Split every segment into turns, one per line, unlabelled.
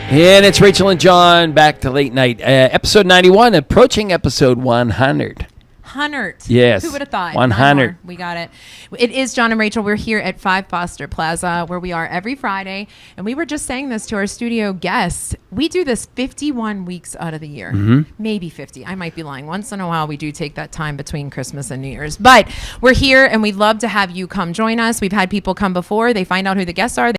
And it's Rachel and John back to Late Night. Episode 91, approaching episode 100.
100.
Yes.
Who would have thought?
100.
We got it. It is John and Rachel. We're here at 5 Foster Plaza, where we are every Friday. And we were just saying this to our studio guests. We do this 51 weeks out of the year. Maybe 50. I might be lying. Once in a while, we do take that time between Christmas and New Year's. But we're here, and we'd love to have you come join us. We've had people come before. They find out who the guests are.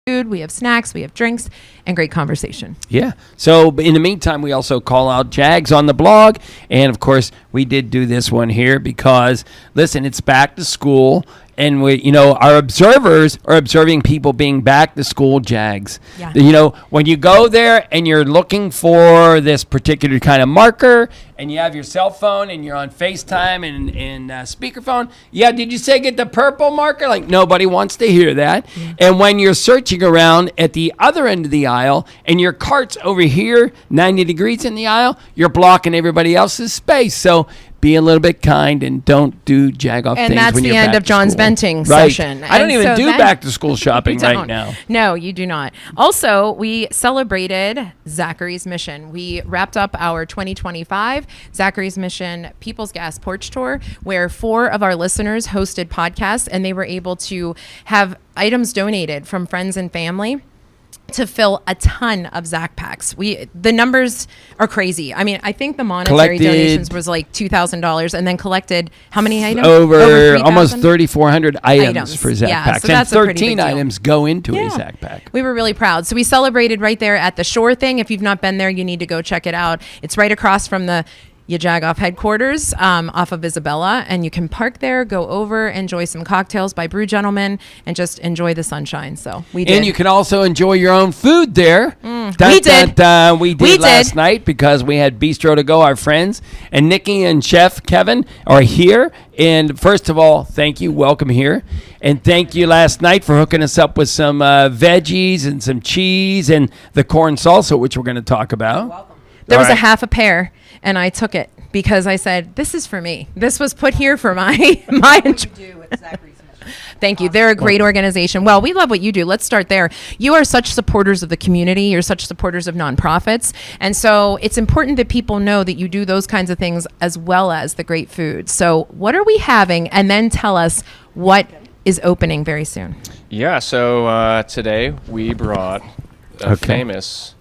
Food, we have snacks, we have drinks, and great conversation.
Yeah. So in the meantime, we also call out Jags on the blog. And of course, we did do this one here because, listen, it's back to school. And we, our observers are observing people being back to school Jags. Yeah. When you go there and you're looking for this particular kind of marker and you have your cell phone and you're on FaceTime and speakerphone. Yeah, did you say get the purple marker? Like, nobody wants to hear that. And when you're searching around at the other end of the aisle and your cart's over here, 90 degrees in the aisle, you're blocking everybody else's space. So be a little bit kind and don't do Jagoff things when you're back to school.
And that's the end of John's venting session.
I don't even do back to school shopping right now.
No, you do not. Also, we celebrated Zachary's Mission. We wrapped up our 2025 Zachary's Mission People's Gas Porch Tour, where 4 of our listeners hosted podcasts, and they were able to have items donated from friends and family to fill a ton of Zach packs. The numbers are crazy. I mean, I think the monetary donations was like $2,000 and then collected how many items?
Over almost 3,400 items for Zach packs.
So that's
and 13 items go into a Zach pack.
We were really proud. So we celebrated right there at the Shore thing. If you've not been there, you need to go check it out. It's right across from the YaJagoff headquarters off of Isabella, and you can park there, go over, enjoy some cocktails by Brew Gentlemen, and just enjoy the sunshine. So we did.
And you can also enjoy your own food there.
We did
Last night because we had Bistro to go, our friends, and Nikki and Chef Kevin are here. And first of all, thank you. Welcome here. And thank you last night for hooking us up with some veggies and some cheese and the corn salsa, which we're going to talk about.
You're welcome. There was a half a pear, and I took it because I said, this is for me. This was put here for my Thank you. They're a great organization. Well, we love what you do. Let's start there. You are such supporters of the community. You're such supporters of nonprofits. And so it's important that people know that you do those kinds of things as well as the great food. So what are we having? And then tell us what is opening very soon.
Yeah, so today we brought famous...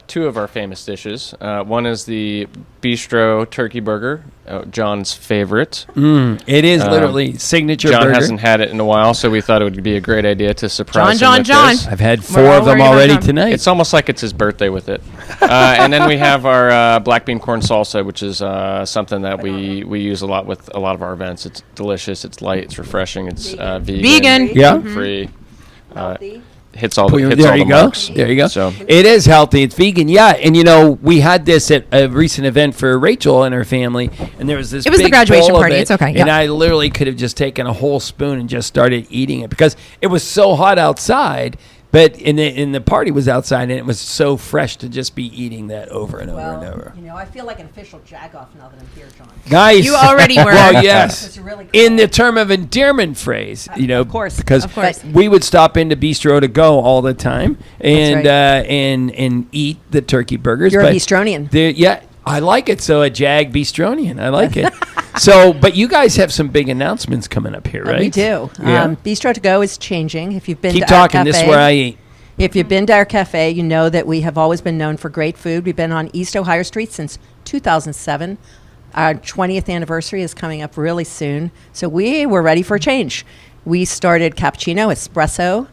2 of our famous dishes. One is the Bistro turkey burger, John's favorite.
It is literally signature
John
burger.
hasn't had it in a while, so we thought it would be a great idea to surprise him with this.
I've had 4 of them already tonight.
It's almost like it's his birthday with it. And then we have our black bean corn salsa, which is something that we use a lot with a lot of our events. It's delicious, it's light, it's refreshing, it's vegan.
Yeah.
Free. Hits all the marks.
There you go.
So
it is healthy. It's vegan. Yeah. And, we had this at a recent event for Rachel and her family. And there was this
It was
big
the graduation
bowl of
party.
it,
It's okay.
And I literally could have just taken a whole spoon and just started eating it because it was so hot outside. But in the party was outside, and it was so fresh to just be eating that over and over and over.
I feel like an official Jagoff now that I'm here, John.
Nice.
You already were.
Well, yes.
It's really cool.
In the term of endearment phrase,
of course,
because
of course.
we would stop into Bistro to go all the time and
right.
and eat the turkey burgers.
You're a Bistronian.
Yeah, I like it. So a Jag Bistronian, I like it. So, but you guys have some big announcements coming up here, right?
We do.
Yeah.
Bistro to go is changing. If you've been
Keep
to our
talking.
cafe,
This is where I eat.
If you've been to our cafe, you know that we have always been known for great food. We've been on East Ohio Street since 2007. Our 20th anniversary is coming up really soon. So we were ready for a change. We started cappuccino, espresso.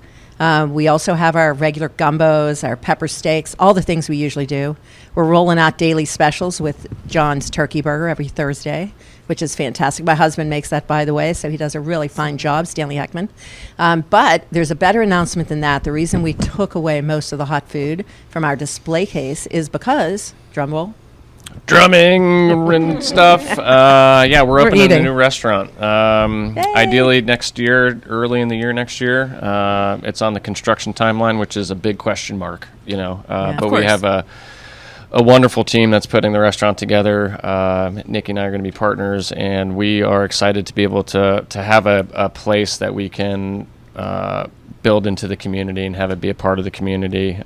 We also have our regular gumbos, our pepper steaks, all the things we usually do. We're rolling out daily specials with John's turkey burger every Thursday, which is fantastic. My husband makes that, by the way, so he does a really fine job, Stanley Heckman. But there's a better announcement than that. The reason we took away most of the hot food from our display case is because, drum roll,
drumming and stuff. We're opening
eating.
a new restaurant. Ideally next year, early in the year next year. It's on the construction timeline, which is a big question mark, but we have a wonderful team that's putting the restaurant together. Nikki and I are going to be partners, and we are excited to be able to have a place that we can build into the community and have it be a part of the community.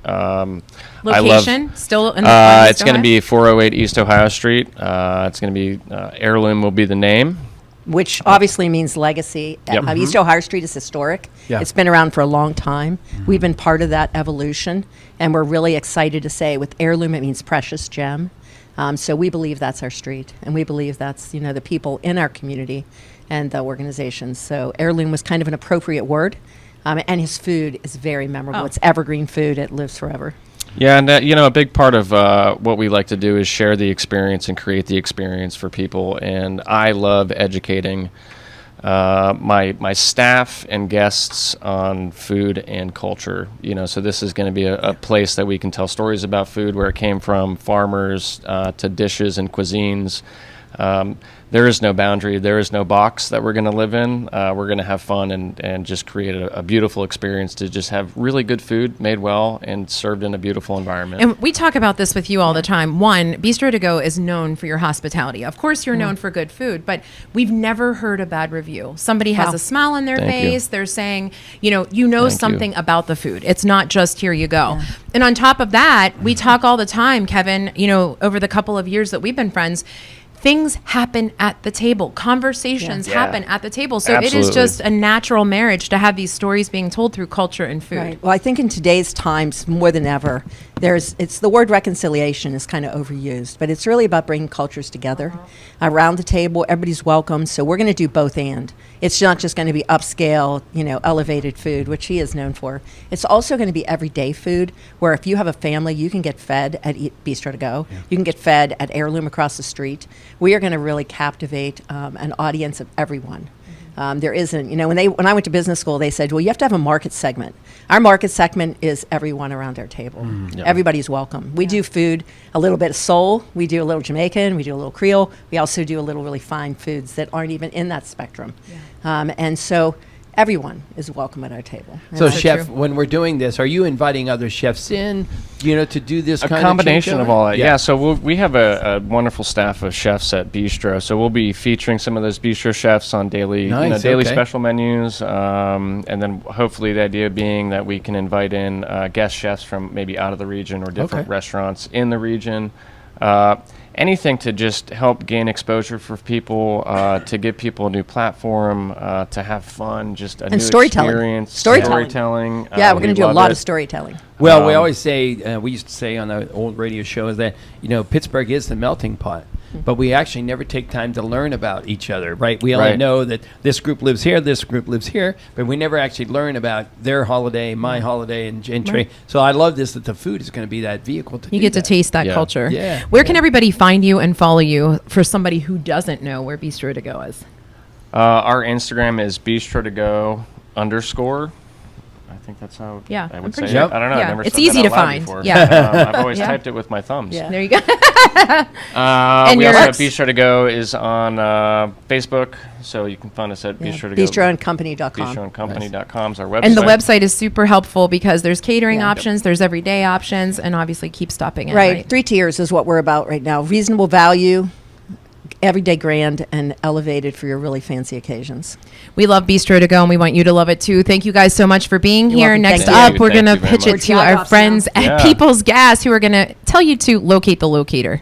Location still in
it's going to be 408 East Ohio Street. It's going to be Heirloom will be the name.
Which obviously means legacy.
Yep.
East Ohio Street is historic.
Yeah.
It's been around for a long time. We've been part of that evolution, and we're really excited to say with heirloom it means precious gem. So we believe that's our street, and we believe that's the people in our community and the organizations. So heirloom was kind of an appropriate word, and his food is very memorable.
Oh.
It's evergreen food. It lives forever.
Yeah, and a big part of what we like to do is share the experience and create the experience for people. And I love educating my staff and guests on food and culture. So this is going to be a place that we can tell stories about food, where it came from, farmers to dishes and cuisines. There is no boundary. There is no box that we're going to live in. We're going to have fun and just create a beautiful experience to just have really good food made well and served in a beautiful environment.
And we talk about this with you all the time. One, Bistro to Go is known for your hospitality. Of course, you're known for good food, but we've never heard a bad review. Somebody has a smile on their face. They're saying, something about the food. It's not just here you go. Yeah. And on top of that, we talk all the time, Kevin, over the couple of years that we've been friends, things happen at the table. Conversations happen at the table. So It is just a natural marriage to have these stories being told through culture and food.
Right. Well, I think in today's times, more than ever, it's the word reconciliation is kind of overused, but it's really about bringing cultures together around the table. Everybody's welcome. So we're going to do both and. It's not just going to be upscale, elevated food, which he is known for. It's also going to be everyday food, where if you have a family, you can get fed at Bistro to Go. Yeah. You can get fed at Heirloom across the street. We are going to really captivate an audience of everyone. There isn't, when I went to business school, they said, well, you have to have a market segment. Our market segment is everyone around our table. Everybody's welcome. We do food, a little bit of soul. We do a little Jamaican. We do a little Creole. We also do a little really fine foods that aren't even in that spectrum. And so everyone is welcome at our table.
So, Chef, when we're doing this, are you inviting other chefs in, to do this kind of
combination of all that? Yeah. So we have a wonderful staff of chefs at Bistro. So we'll be featuring some of those Bistro chefs on daily special menus, and then hopefully the idea being that we can invite in guest chefs from maybe out of the region or different restaurants in the region. Anything to just help gain exposure for people, to give people a new platform, to have fun, just a new experience. Storytelling.
Yeah, we're going to do a lot of storytelling.
Well, we always say, we used to say on the old radio shows that, Pittsburgh is the melting pot. But we actually never take time to learn about each other, right? We only know that this group lives here, this group lives here, but we never actually learn about their holiday, my holiday, and Trey. So I love this, that the food is going to be that vehicle to
You get to taste that culture.
Yeah.
Where can everybody find you and follow you for somebody who doesn't know where Bistro to Go is?
Our Instagram is bistro to go _. I think that's how I would say it. I don't know. I've never
it's
said
easy
that
to
out loud
find.
before.
Yeah.
I've always typed it with my thumbs.
There you go.
And we also have Bistro to Go is on Facebook, so you can find us at Bistro to Go.
Bistroandcompany.com.
Bistroandcompany.com is our website.
And the website is super helpful because there's catering options, there's everyday options, and obviously keep stopping in.
Right. 3 tiers is what we're about right now. Reasonable value, everyday grand, and elevated for your really fancy occasions.
We love Bistro to Go, and we want you to love it too. Thank you guys so much for being here.
Welcome.
Next
Thank
up, we're going to
very
pitch it
much.
to our friends at People's Gas, who are going to tell you to locate the locator.